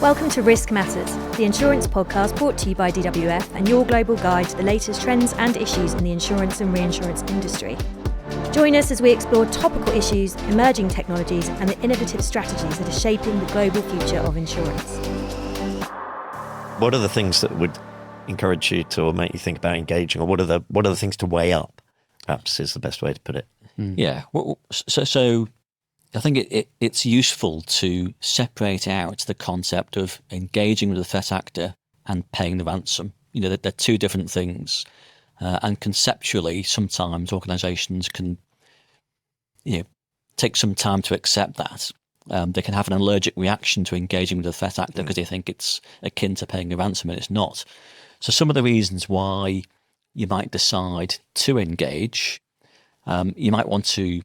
Welcome to Risk Matters, the insurance podcast brought to you by DWF and your global guide to the latest trends and issues in the insurance and reinsurance industry. Join us as we explore topical issues, emerging technologies, and the innovative strategies that are shaping the global future of insurance. What are the things that would encourage you to or make you think about engaging, or what are the things to weigh up? Perhaps is the best way to put it. Yeah. Well, so I think it's useful to separate out the concept of engaging with the threat actor and paying the ransom. You know, they're two different things. And conceptually, sometimes organisations can, take some time to accept that. They can have an allergic reaction to engaging with the threat actor because they think it's akin to paying a ransom, and it's not. So some of the reasons why you might decide to engage, you might want to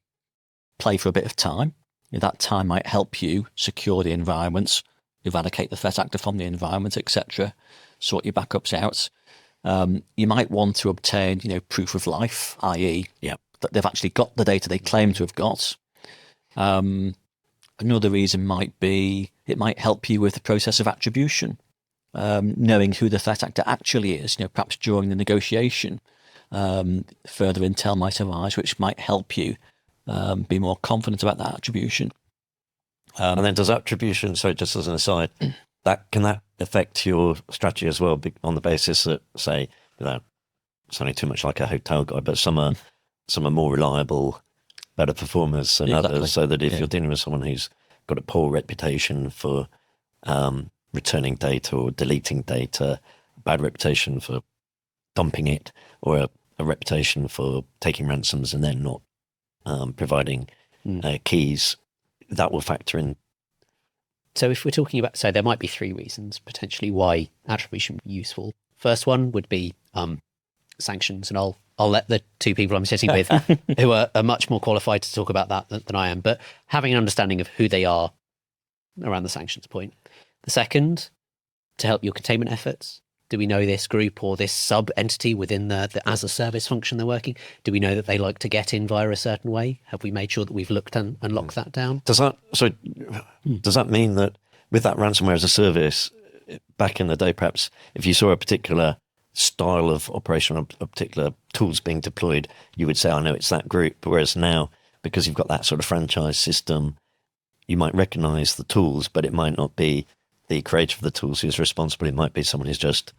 play for a bit of time. That time might help you secure the environment, eradicate the threat actor from the environment, etc. Sort your backups out. You might want to obtain, proof of life, i.e., that they've actually got the data they claim to have got. Another reason might be it might help you with the process of attribution, knowing who the threat actor actually is. Perhaps during the negotiation, further intel might arise, which might help you be more confident about that attribution. And then does attribution, so just as an aside, can that affect your strategy as well on the basis that, say, without sounding too much like a hotel guy, but some are more reliable, better performers than others, so that if you're dealing with someone who's got a poor reputation for returning data or deleting data, bad reputation for dumping it, or a reputation for taking ransoms and then not providing keys, that will factor in. So if we're talking about, there might be three reasons potentially why attribution would be useful. First one would be sanctions, and I'll let the two people I'm sitting with who are much more qualified to talk about that than I am, but having an understanding of who they are around the sanctions point. The second, to help your containment efforts. Do we know this group or this sub-entity within the as-a-service function they're working? Do we know that they like to get in via a certain way? Have we made sure that we've looked and locked that down? Does that mean that with that ransomware as a service, back in the day, perhaps if you saw a particular style of operation or a particular tools being deployed, you would say, I know it's that group. Whereas now, because you've got that sort of franchise system, you might recognise the tools, but it might not be the creator of the tools who's responsible. It might be someone who's just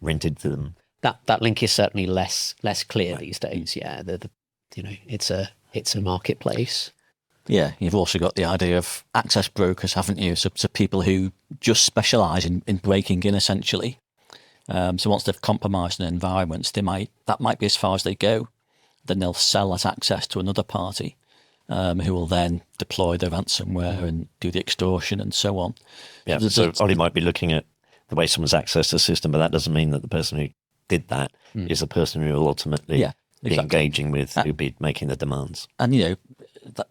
rented them. That link is certainly less clear these days. Yeah, it's a marketplace. Yeah, you've also got the idea of access brokers, haven't you? So people who just specialise in breaking in, essentially. So once they've compromised an environment, that might be as far as they go. Then they'll sell that access to another party, who will then deploy the ransomware and do the extortion and so on. Yeah, so Ollie might be looking at the way someone's accessed the system, but that doesn't mean that the person who did that is the person who will ultimately be engaging with, who'll be making the demands. And,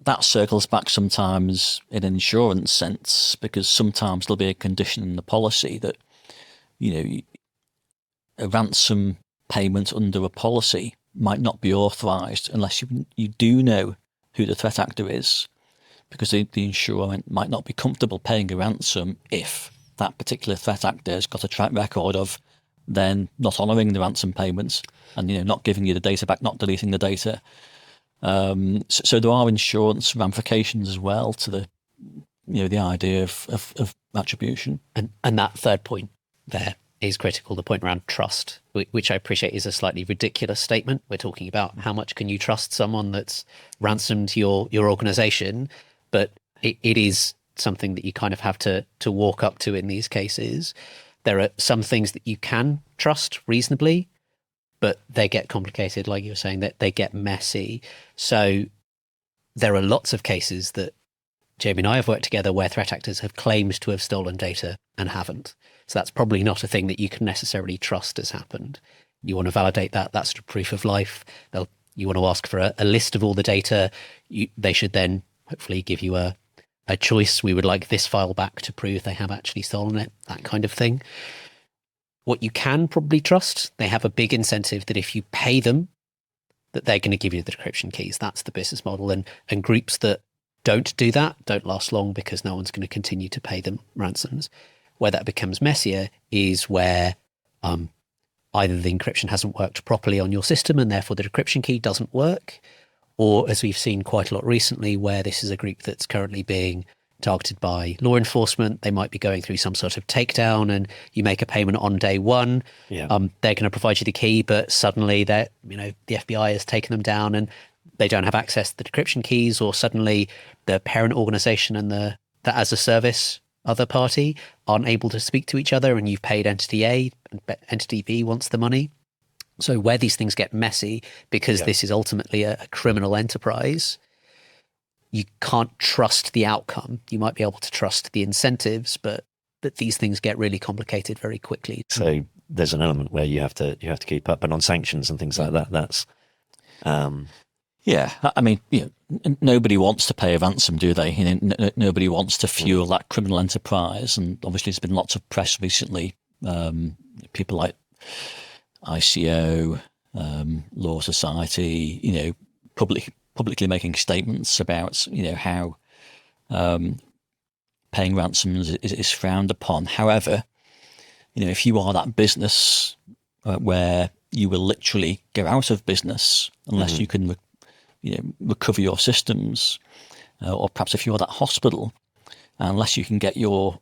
that circles back sometimes in an insurance sense, because sometimes there'll be a condition in the policy that, a ransom payment under a policy might not be authorised unless you do know who the threat actor is, because the insurer might not be comfortable paying a ransom if that particular threat actor has got a track record of then not honouring the ransom payments and not giving you the data back, not deleting the data. So there are insurance ramifications as well to the idea of attribution. And that third point there is critical, the point around trust, which I appreciate is a slightly ridiculous statement. We're talking about how much can you trust someone that's ransomed your organisation, but it is something that you kind of have to walk up to in these cases. There are some things that you can trust reasonably, but they get complicated, like you were saying, that they get messy. So there are lots of cases that Jamie and I have worked together where threat actors have claimed to have stolen data and haven't. So that's probably not a thing that you can necessarily trust has happened. You want to validate that sort of proof of life. You want to ask for a list of all the data. They should then hopefully give you a choice. We would like this file back to prove they have actually stolen it, that kind of thing. What you can probably trust, they have a big incentive that if you pay them, that they're going to give you the decryption keys. That's the business model. And groups that don't do that don't last long because no one's going to continue to pay them ransoms. Where that becomes messier is where either the encryption hasn't worked properly on your system and therefore the decryption key doesn't work, or as we've seen quite a lot recently, where this is a group that's currently being targeted by law enforcement. They might be going through some sort of takedown, and you make a payment on day one. Yeah. They're going to provide you the key, but suddenly the FBI has taken them down and they don't have access to the decryption keys, or suddenly the parent organization and the as a service other party aren't able to speak to each other, and you've paid entity A and entity B wants the money. So where these things get messy, because this is ultimately a criminal enterprise, you can't trust the outcome. You might be able to trust the incentives, but these things get really complicated very quickly. So there's an element where you have to keep up, and on sanctions and things like that, that's yeah. I mean, nobody wants to pay a ransom, do they? Nobody wants to fuel that criminal enterprise, and obviously there's been lots of press recently. People like ICO, Law Society, publicly making statements about how paying ransoms is frowned upon. However, if you are that business where you will literally go out of business unless you can recover your systems, or perhaps if you're that hospital, unless you can get your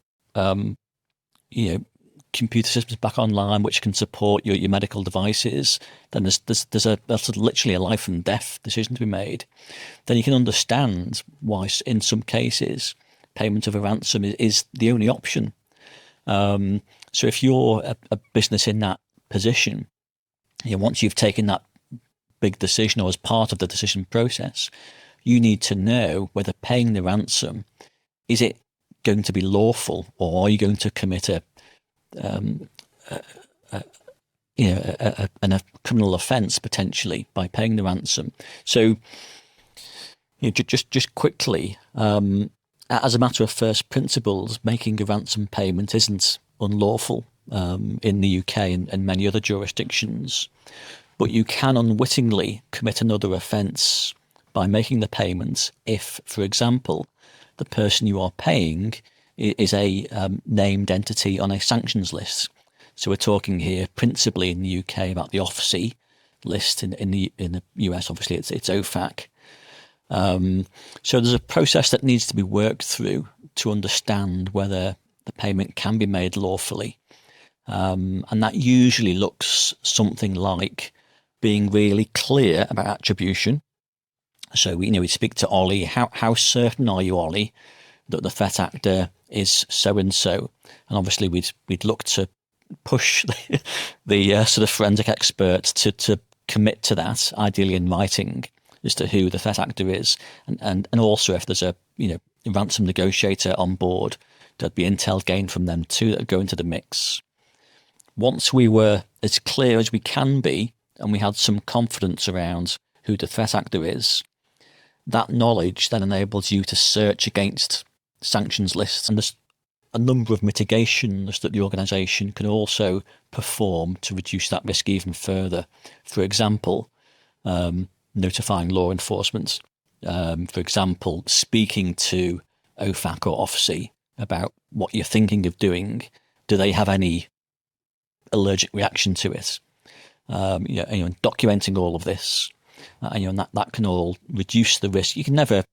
computer systems back online which can support your medical devices, then there's literally a life and death decision to be made. Then you can understand why in some cases payment of a ransom is the only option. So if you're a business in that position, once you've taken that big decision, or as part of the decision process, you need to know whether paying the ransom, is it going to be lawful, or are you going to commit a criminal offence potentially by paying the ransom. So just quickly, as a matter of first principles, making a ransom payment isn't unlawful in the UK and many other jurisdictions, but you can unwittingly commit another offence by making the payment if, for example, the person you are paying is a named entity on a sanctions list. So we're talking here principally in the UK about the OFSI list. In the US, obviously, it's OFAC. So there's a process that needs to be worked through to understand whether the payment can be made lawfully. And that usually looks something like being really clear about attribution. So we speak to Ollie. How certain are you, Ollie, that the threat actor is so and so? And obviously we'd look to push the sort of forensic expert to commit to that, ideally in writing, as to who the threat actor is, and also if there's a ransom negotiator on board, there'd be intel gained from them too that would go into the mix. Once we were as clear as we can be, and we had some confidence around who the threat actor is, that knowledge then enables you to search against sanctions lists, and there's a number of mitigations that the organisation can also perform to reduce that risk even further. For example, notifying law enforcement, for example, speaking to OFAC or OFSI about what you're thinking of doing. Do they have any allergic reaction to it? Documenting all of this, and that can all reduce the risk. You can never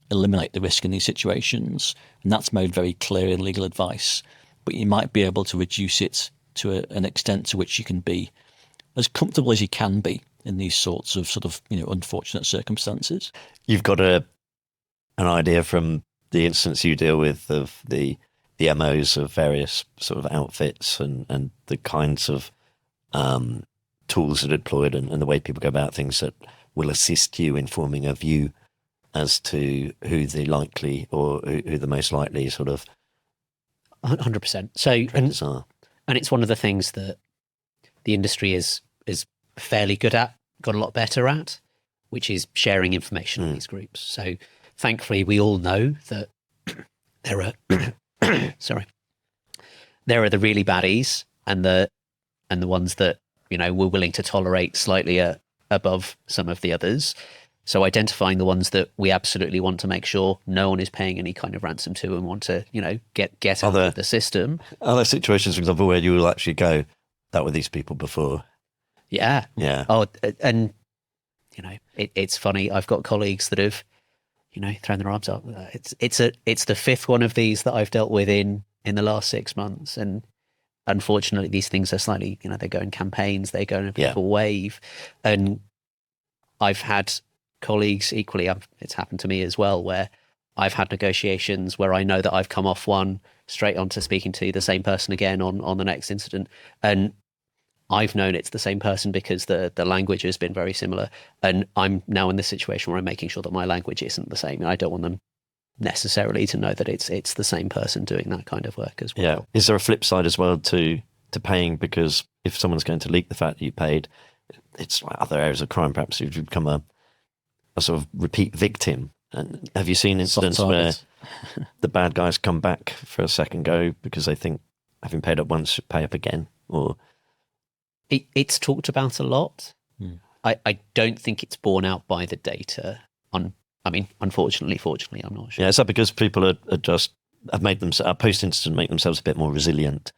eliminate the risk in these situations, and that's made very clear in legal advice, but you might be able to reduce it to an extent to which you can be as comfortable as you can be in these sorts of unfortunate circumstances. You've got an idea from the instance you deal with of the MOs of various sort of outfits and the kinds of tools that are deployed and the way people go about things that will assist you in forming a view as to who the likely or who the most likely sort of 100%. So are. And it's one of the things that the industry is fairly good at, got a lot better at, which is sharing information on these groups. So thankfully, we all know that there are there are the really baddies and the ones that we're willing to tolerate slightly above some of the others. So identifying the ones that we absolutely want to make sure no one is paying any kind of ransom to and want to, get out of the system. Are there situations, for example, where you will actually go, that were these people before? Yeah. Yeah. Oh, and, it's funny. I've got colleagues that have, thrown their arms up. It's the fifth one of these that I've dealt with in the last 6 months. And unfortunately, these things are slightly, they go in campaigns, they go in a bit of a wave. And I've had colleagues equally, it's happened to me as well, where I've had negotiations where I know that I've come off one straight onto speaking to the same person again on the next incident. And I've known it's the same person because the language has been very similar. And I'm now in this situation where I'm making sure that my language isn't the same. And I don't want them necessarily to know that it's the same person doing that kind of work as well. Yeah. Is there a flip side as well to paying? Because if someone's going to leak the fact that you paid, it's like other areas of crime. Perhaps you've become a sort of repeat victim. And have you seen incidents where the bad guys come back for a second go because they think having paid up once should pay up again? Or it's talked about a lot. I don't think it's borne out by the data. Unfortunately, fortunately, I'm not sure. Yeah, is that because people are just have made them post incident make themselves a bit more resilient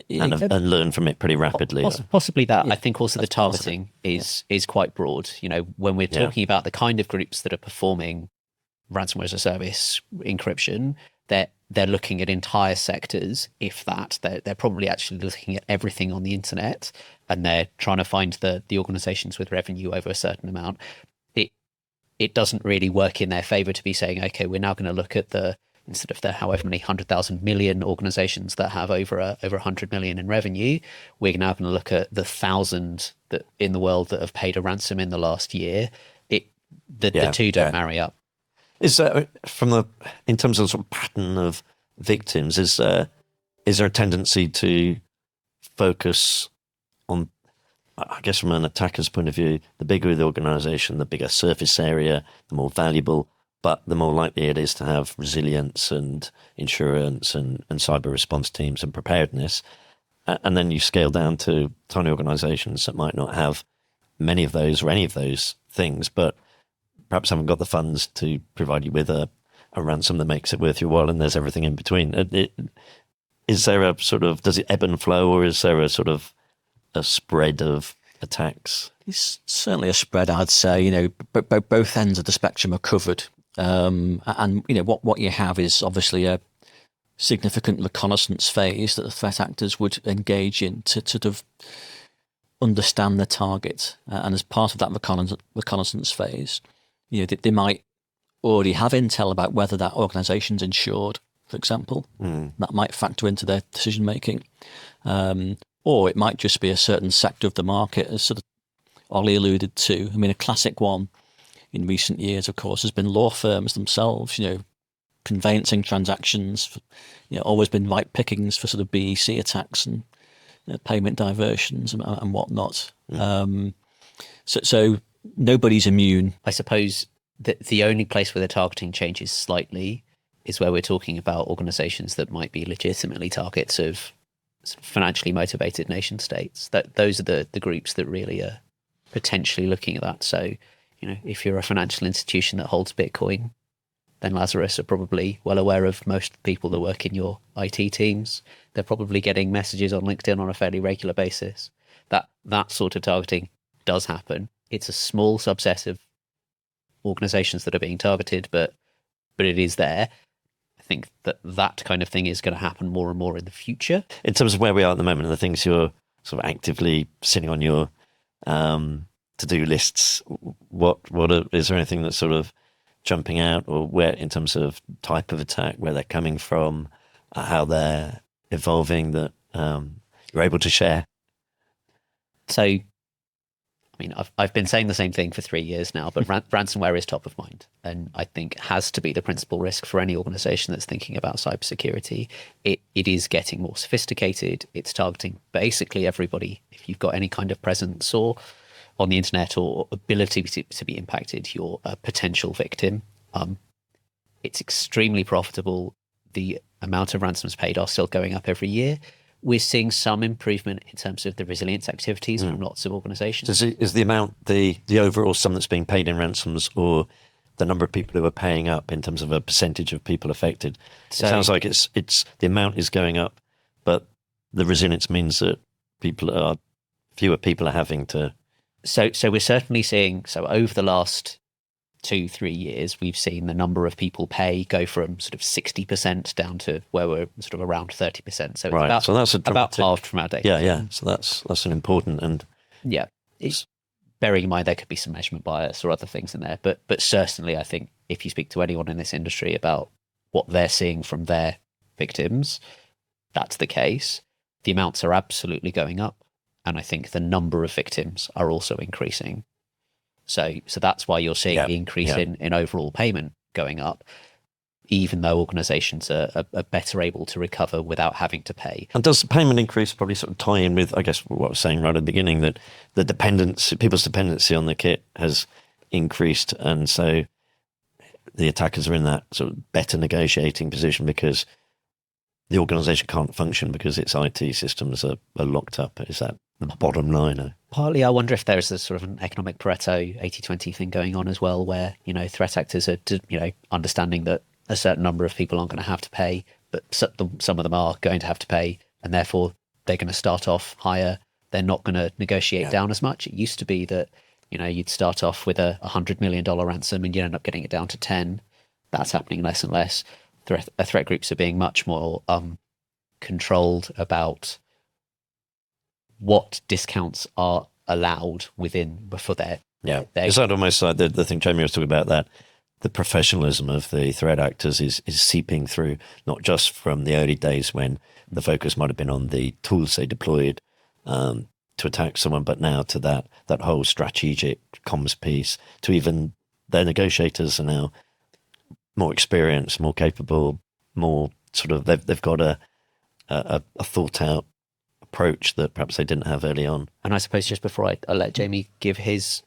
and learn from it pretty rapidly? Possibly that. Yeah, I think also the targeting is quite broad. When we're talking about the kind of groups that are performing ransomware as a service encryption, they're looking at entire sectors. If that, they're probably actually looking at everything on the internet, and they're trying to find the organizations with revenue over a certain amount. It doesn't really work in their favor to be saying, okay, we're now going to look at instead of the however many 100,000 million organizations that have over 100 million in revenue, we're now going to look at the 1,000 that in the world that have paid a ransom in the last year. The two don't marry up. Is there, in terms of sort of pattern of victims, is there a tendency to focus on, I guess from an attacker's point of view, the bigger the organisation, the bigger surface area, the more valuable, but the more likely it is to have resilience and insurance and cyber response teams and preparedness. And then you scale down to tiny organisations that might not have many of those or any of those things, but perhaps haven't got the funds to provide you with a ransom that makes it worth your while, and there's everything in between. Is there a sort of, does it ebb and flow, or is there a sort of a spread of attacks? It's certainly a spread, I'd say. Both ends of the spectrum are covered. And what you have is obviously a significant reconnaissance phase that the threat actors would engage in to sort of understand the target. And as part of that reconnaissance phase, they might already have intel about whether that organisation's insured, for example. That might factor into their decision making. Or it might just be a certain sector of the market, as sort of Ollie alluded to. I mean, a classic one in recent years, of course, has been law firms themselves, conveyancing transactions, always been right pickings for sort of BEC attacks and payment diversions and whatnot. So nobody's immune. I suppose that the only place where the targeting changes slightly is where we're talking about organizations that might be legitimately targets of financially motivated nation states. Those are the groups that really are potentially looking at that. So, if you're a financial institution that holds Bitcoin, then Lazarus are probably well aware of most people that work in your IT teams. They're probably getting messages on LinkedIn on a fairly regular basis. That sort of targeting does happen. It's a small subset of organizations that are being targeted, but it is there. I think that kind of thing is going to happen more and more in the future. In terms of where we are at the moment and the things you're sort of actively sitting on your to-do lists, is there anything that's sort of jumping out, or where, in terms of type of attack, where they're coming from, how they're evolving, that you're able to share? So, I've been saying the same thing for 3 years now, but ransomware is top of mind, and I think has to be the principal risk for any organization that's thinking about cybersecurity. It is getting more sophisticated. It's targeting basically everybody. If you've got any kind of presence or on the internet or ability to be impacted, you're a potential victim. It's extremely profitable. The amount of ransoms paid are still going up every year, we're seeing some improvement in terms of the resilience activities from lots of organizations. So is the amount the overall sum that's being paid in ransoms, or the number of people who are paying up in terms of a percentage of people affected? So- it sounds like it's the amount is going up, but the resilience means that fewer people are having to. So we're certainly seeing, so over the last 2-3 years, we've seen the number of people pay go from sort of 60% down to where we're sort of around 30%. So it's Right. about, So that's about halved from our data. Yeah. So that's an important and Yeah. Bearing in mind there could be some measurement bias or other things in there, but certainly I think if you speak to anyone in this industry about what they're seeing from their victims, that's the case. The amounts are absolutely going up, and I think the number of victims are also increasing. So that's why you're seeing the increase in overall payment going up, even though organisations are better able to recover without having to pay. And does the payment increase probably sort of tie in with, I guess, what I was saying right at the beginning, that the people's dependency on the kit has increased, and so the attackers are in that sort of better negotiating position because the organisation can't function because its IT systems are locked up? Is that the bottom line? Partly, I wonder if there's a sort of an economic Pareto 80-20 thing going on as well, where, threat actors are, understanding that a certain number of people aren't going to have to pay, but some of them are going to have to pay, and therefore they're going to start off higher. They're not going to negotiate down as much. It used to be that, you'd start off with a $100 million ransom and you'd end up getting it down to 10. That's happening less and less. Threat groups are being much more controlled about what discounts are allowed for their. Yeah. Is that almost like the thing Jamie was talking about, that the professionalism of the threat actors is seeping through, not just from the early days when the focus might have been on the tools they deployed to attack someone, but now to that whole strategic comms piece, to even their negotiators are now more experienced, more capable, more sort of, they've got a thought out approach that perhaps they didn't have early on. And I suppose just before I let Jamie give his,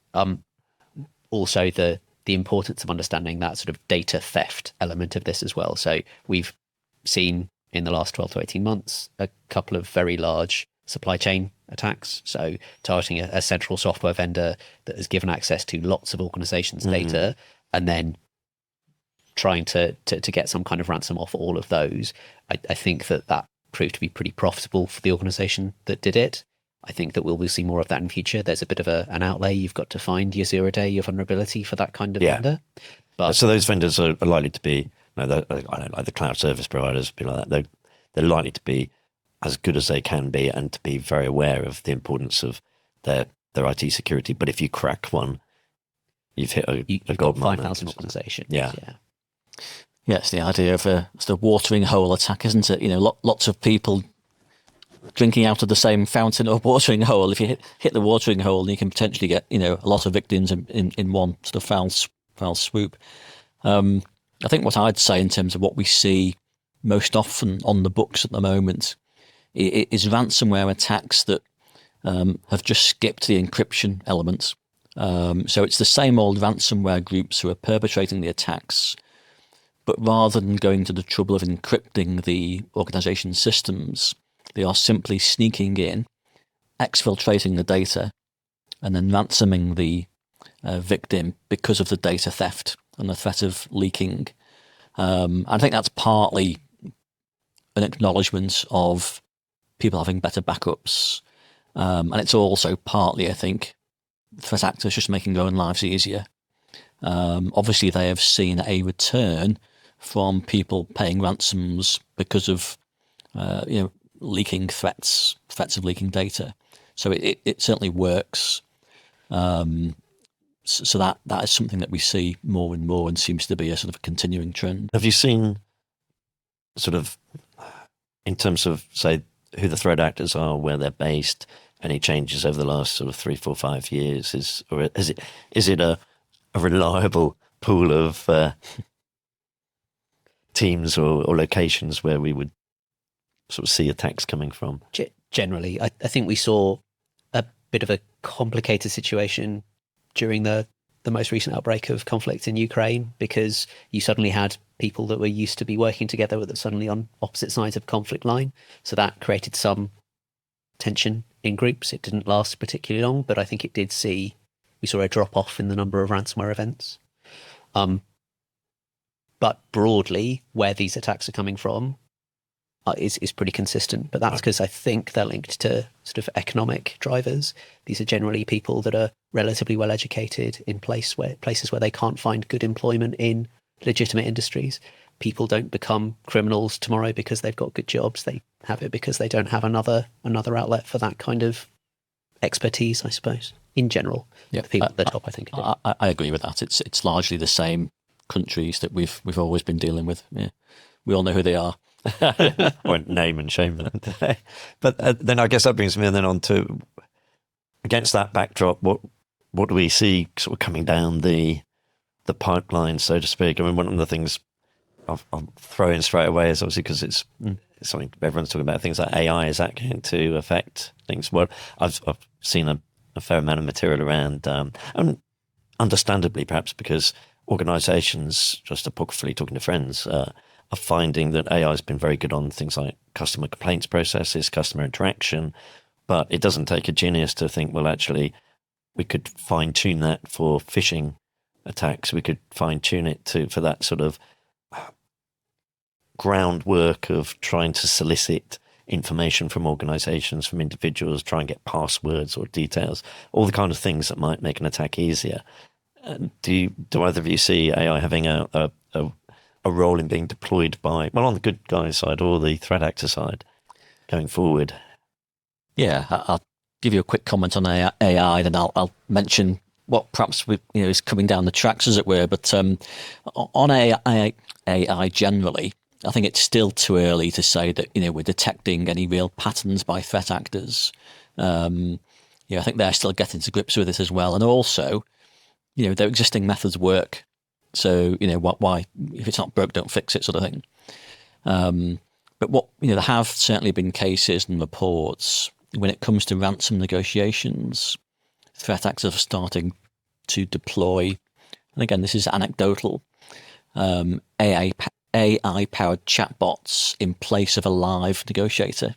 also the importance of understanding that sort of data theft element of this as well. So we've seen in the last 12 to 18 months a couple of very large supply chain attacks. So targeting a central software vendor that has given access to lots of organizations' data, and then trying to get some kind of ransom off all of those. I think that proved to be pretty profitable for the organization that did it. I think that we'll see more of that in future. There's a bit of an outlay. You've got to find your 0-day, your vulnerability for that kind of vendor. But so those vendors are likely to be, I don't know, like the cloud service providers, people like that. They're likely to be as good as they can be, and to be very aware of the importance of their IT security. But if you crack one, you've hit a gold mine. 5,000 organizations. Yeah. Yeah, it's the idea of a sort of watering hole attack, isn't it? Lots of people drinking out of the same fountain or watering hole. If you hit the watering hole, you can potentially get, a lot of victims in one sort of foul swoop. I think what I'd say in terms of what we see most often on the books at the moment is ransomware attacks that have just skipped the encryption elements. So it's the same old ransomware groups who are perpetrating the attacks, but rather than going to the trouble of encrypting the organization's systems, they are simply sneaking in, exfiltrating the data, and then ransoming the victim because of the data theft and the threat of leaking. I think that's partly an acknowledgement of people having better backups. And it's also partly, I think, threat actors just making their own lives easier. Obviously, they have seen a return from people paying ransoms because of, leaking threats of leaking data. So it certainly works. So that is something that we see more and more, and seems to be a sort of a continuing trend. Have you seen, sort of, in terms of, say, who the threat actors are, where they're based, any changes over the last sort of 3, 4, 5 years? Is it a reliable pool of teams or locations where we would sort of see attacks coming from? Generally, I think we saw a bit of a complicated situation during the most recent outbreak of conflict in Ukraine, because you suddenly had people that were used to be working together that suddenly on opposite sides of conflict line. So that created some tension in groups. It didn't last particularly long, but I think we saw a drop off in the number of ransomware events. But broadly, where these attacks are coming from is pretty consistent. But that's because I think they're linked to sort of economic drivers. These are generally people that are relatively well educated in places where they can't find good employment in legitimate industries. People don't become criminals tomorrow because they've got good jobs. They have it because they don't have another outlet for that kind of expertise, I suppose. In general, the people at the top, I think. I agree with that. It's largely the same countries that we've always been dealing with. Yeah. We all know who they are. I won't name and shame them today. But then I guess that brings me then on to, against that backdrop, what do we see sort of coming down the pipeline, so to speak? I mean, one of the things I'll throw in straight away is obviously because it's something everyone's talking about, things like AI. Is that going to affect things? Well, I've seen a fair amount of material around, and understandably perhaps because organisations, just apocryphally talking to friends, are finding that AI has been very good on things like customer complaints processes, customer interaction, but it doesn't take a genius to think, well, actually, we could fine-tune that for phishing attacks. We could fine-tune it for that sort of groundwork of trying to solicit information from organisations, from individuals, try and get passwords or details, all the kind of things that might make an attack easier. Do either of you see AI having a role in being deployed by, well, on the good guy side or the threat actor side going forward? Yeah, I'll give you a quick comment on AI, then I'll mention what perhaps is coming down the tracks, as it were. But on AI generally, I think it's still too early to say that we're detecting any real patterns by threat actors. I think they're still getting to grips with it as well, and also, their existing methods work. So why if it's not broke, don't fix it, sort of thing. But there have certainly been cases and reports when it comes to ransom negotiations, threat actors are starting to deploy, and again, this is anecdotal, AI-powered chatbots in place of a live negotiator.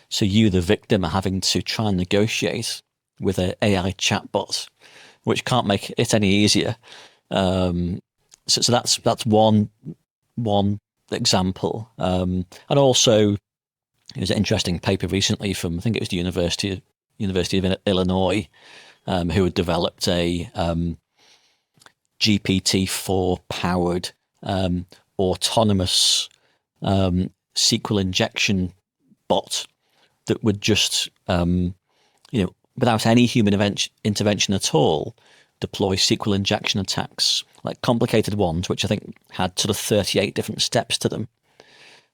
So you, the victim, are having to try and negotiate with an AI chatbot, which can't make it any easier. So that's one example. And also, there's an interesting paper recently from, I think it was the University of Illinois, who had developed a GPT-4 powered autonomous SQL injection bot that would just, without any human intervention at all, deploy SQL injection attacks, like complicated ones, which I think had sort of 38 different steps to them.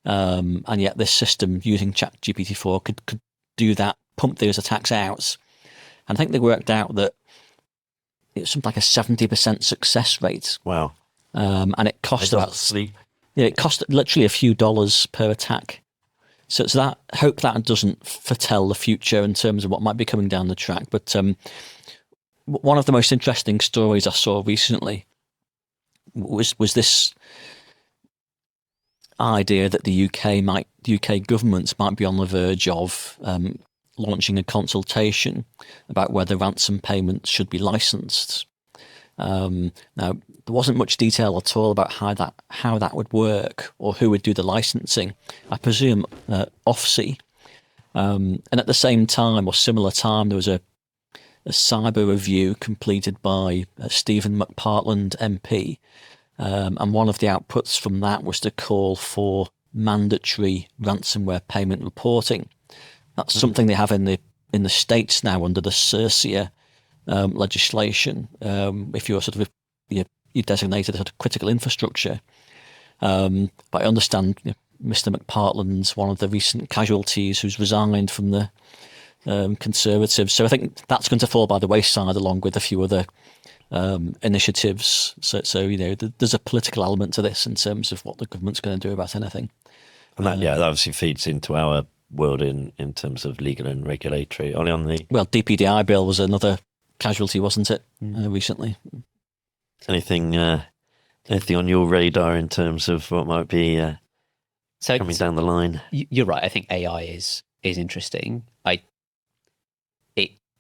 And yet this system using ChatGPT-4 could do that, pump those attacks out. And I think they worked out that it's something like a 70% success rate. Wow. And it cost it cost literally a few dollars per attack. So that, hope that doesn't foretell the future in terms of what might be coming down the track. But one of the most interesting stories I saw recently was this idea that the UK governments might be on the verge of launching a consultation about whether ransom payments should be licensed. Now, there wasn't much detail at all about how that would work or who would do the licensing. I presume OFSI. And at the same time, or similar time, there was a cyber review completed by Stephen McPartland MP. And one of the outputs from that was to call for mandatory ransomware payment reporting. That's something they have in the States now under the CERCIA legislation. If you're you're designated as critical infrastructure. But I understand Mr. McPartland's one of the recent casualties who's resigned from the Conservatives. So I think that's going to fall by the wayside along with a few other initiatives. So there's a political element to this in terms of what the government's going to do about anything. And that obviously feeds into our world in terms of legal and regulatory. Only on the DPDI bill was another casualty, wasn't it, recently? Anything anything on your radar in terms of what might be coming down the line? You're right. I think AI is interesting.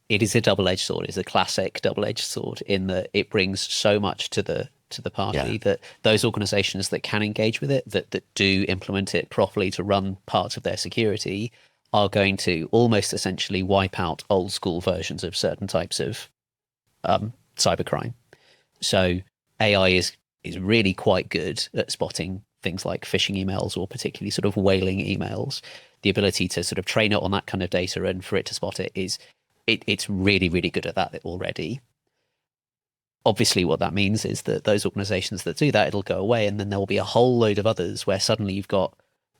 It is a double-edged sword. It's a classic double-edged sword in that it brings so much to the party that those organizations that can engage with it, that do implement it properly to run parts of their security, are going to almost essentially wipe out old school versions of certain types of cybercrime. So AI is really quite good at spotting things like phishing emails or particularly sort of whaling emails. The ability to sort of train it on that kind of data and for it to spot it it's really, really good at that already. Obviously, what that means is that those organizations that do that, it'll go away, and then there will be a whole load of others where suddenly you've got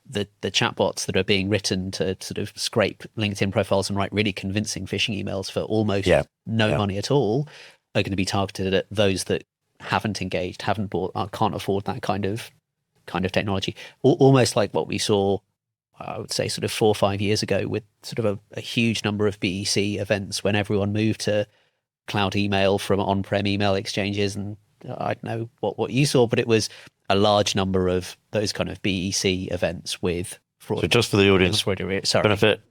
the chatbots that are being written to sort of scrape LinkedIn profiles and write really convincing phishing emails for almost no money at all, are going to be targeted at those that haven't engaged, haven't bought, can't afford that kind of technology. Almost like what we saw, I would say, sort of 4 or 5 years ago with sort of a huge number of BEC events when everyone moved to cloud email from on-prem email exchanges. And I don't know what you saw, but it was a large number of those kind of BEC events with fraud. So just for the audience benefit,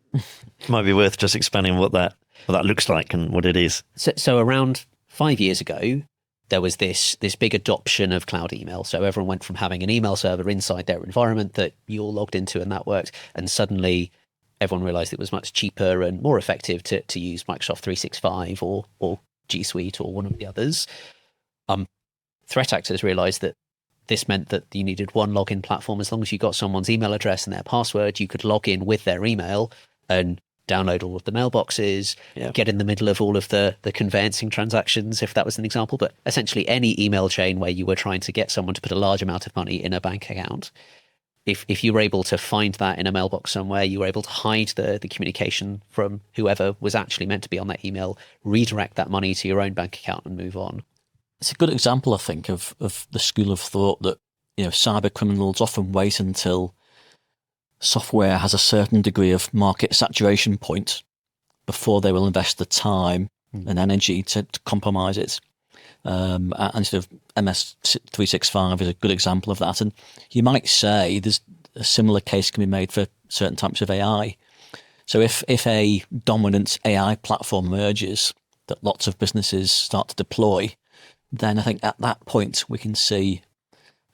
might be worth just expanding what that looks like and what it is. So around 5 years ago, there was this big adoption of cloud email. So everyone went from having an email server inside their environment that you all logged into and that worked. And suddenly everyone realized it was much cheaper and more effective to use Microsoft 365 or G Suite or one of the others. Threat actors realized that this meant that you needed one login platform. As long as you got someone's email address and their password, you could log in with their email and download all of the mailboxes, get in the middle of all of the conveyancing transactions, if that was an example. But essentially any email chain where you were trying to get someone to put a large amount of money in a bank account, if you were able to find that in a mailbox somewhere, you were able to hide the communication from whoever was actually meant to be on that email, redirect that money to your own bank account and move on. It's a good example, I think, of the school of thought that, cyber criminals often wait until software has a certain degree of market saturation point before they will invest the time and energy to compromise it. And sort of MS365 is a good example of that. And you might say there's a similar case can be made for certain types of AI. So if a dominant AI platform emerges that lots of businesses start to deploy, then I think at that point we can see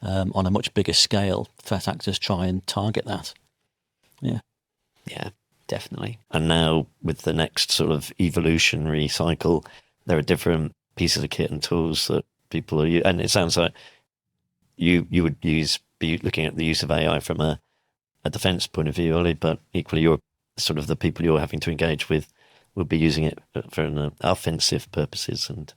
on a much bigger scale threat actors try and target that. Yeah, definitely. And now with the next sort of evolutionary cycle, there are different pieces of kit and tools that people are using. And it sounds like you would be looking at the use of AI from a defense point of view, Ollie, but equally you're sort of the people you're having to engage with will be using it for an offensive purposes. And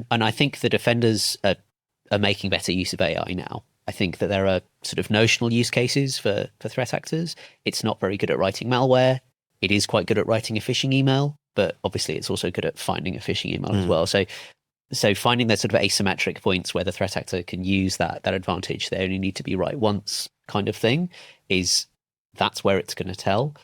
I think the defenders are making better use of AI now. I think that there are sort of notional use cases for threat actors. It's not very good at writing malware. It is quite good at writing a phishing email, but obviously it's also good at finding a phishing email as well. So finding those sort of asymmetric points where the threat actor can use that advantage, they only need to be right once kind of thing, that's where it's going to tell.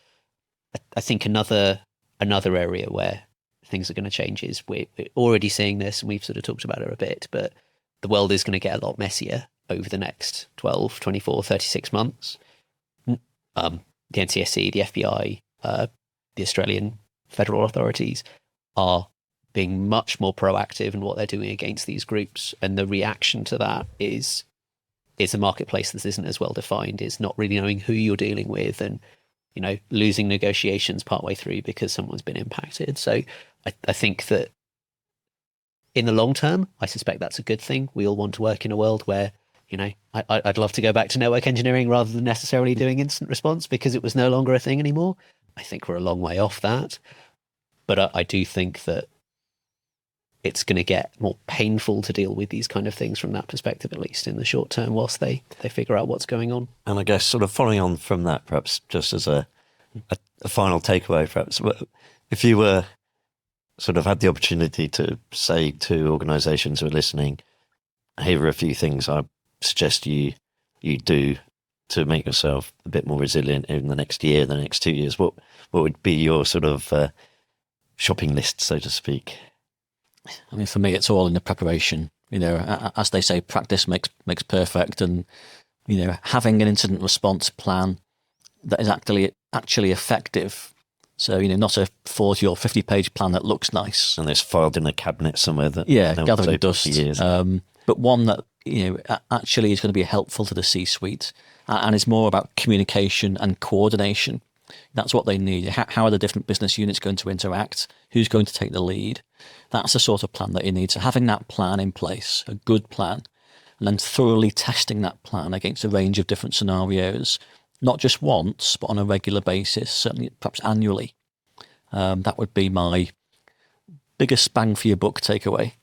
I think another area where things are going to change is we're already seeing this, and we've sort of talked about it a bit, but the world is going to get a lot messier over the next 12, 24, 36 months. The NCSC, the FBI, the Australian federal authorities are being much more proactive in what they're doing against these groups. And the reaction to that is a marketplace that isn't as well defined, is not really knowing who you're dealing with and, losing negotiations partway through because someone's been impacted. So I think that in the long term, I suspect that's a good thing. We all want to work in a world where, I'd love to go back to network engineering rather than necessarily doing incident response because it was no longer a thing anymore. I think we're a long way off that. But I do think that it's going to get more painful to deal with these kind of things from that perspective, at least in the short term, whilst they figure out what's going on. I guess sort of following on from that, perhaps just as a final takeaway, perhaps, if you were sort of had the opportunity to say to organisations who are listening, here are a few things I suggest you do to make yourself a bit more resilient in the next year, the next 2 years, what would be your sort of shopping list, so to speak? I mean, for me, it's all in the preparation As they say, practice makes perfect, and having an incident response plan that is actually effective. So not a 40 or 50-page plan that looks nice and it's filed in a cabinet somewhere that gathering dust. But one that actually is going to be helpful to the C-suite, and is more about communication and coordination. That's what they need. How are the different business units going to interact? Who's going to take the lead? That's the sort of plan that you need. So having that plan in place, a good plan, and then thoroughly testing that plan against a range of different scenarios, not just once, but on a regular basis, certainly perhaps annually. That would be my biggest bang for your buck takeaway.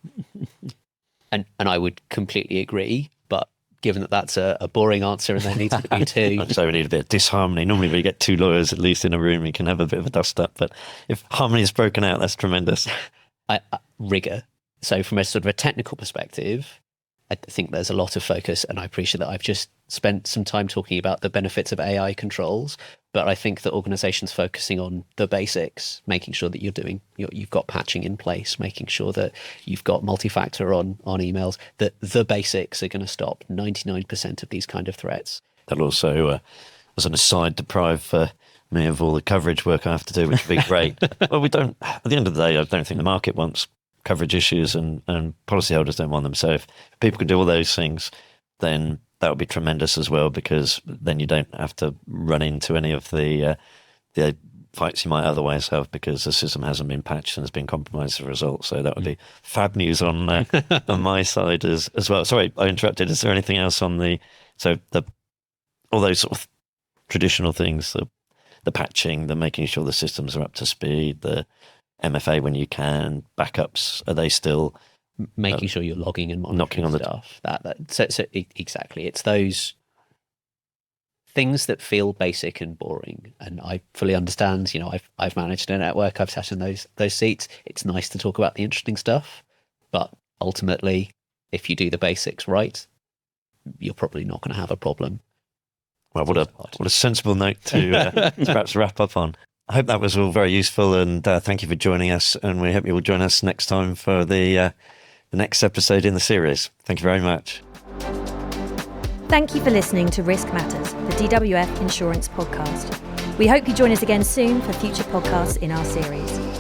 And I would completely agree, but given that that's a boring answer and there needs to be two. I'd say we need a bit of disharmony. Normally we get two lawyers at least in a room, we can have a bit of a dust up, but if harmony is broken out, that's tremendous. Rigor. So from a sort of a technical perspective, I think there's a lot of focus, and I appreciate that I've just spent some time talking about the benefits of AI controls, but I think that organizations focusing on the basics, making sure that you've got patching in place, making sure that you've got multi-factor on emails, that the basics are going to stop 99% of these kind of threats. That'll also, as an aside, deprive me of all the coverage work I have to do, which would be great. Well, we don't, at the end of the day, I don't think the market wants coverage issues, and policyholders don't want them. So if people can do all those things, then that would be tremendous as well, because then you don't have to run into any of the fights you might otherwise have because the system hasn't been patched and has been compromised as a result. So that would be fab news on on my side as well. Sorry, I interrupted. Is there anything else on all those sort of traditional things, the patching, the making sure the systems are up to speed, the MFA when you can, backups, are they still making sure you're logging and monitoring knocking on the stuff? So exactly, it's those things that feel basic and boring. And I fully understand. I've managed a network. I've sat in those seats. It's nice to talk about the interesting stuff, but ultimately, if you do the basics right, you're probably not going to have a problem. Well, what a sensible note to perhaps wrap up on. I hope that was all very useful, and thank you for joining us, and we hope you will join us next time for the next episode in the series. Thank you very much. Thank you for listening to Risk Matters, the DWF Insurance podcast. We hope you join us again soon for future podcasts in our series.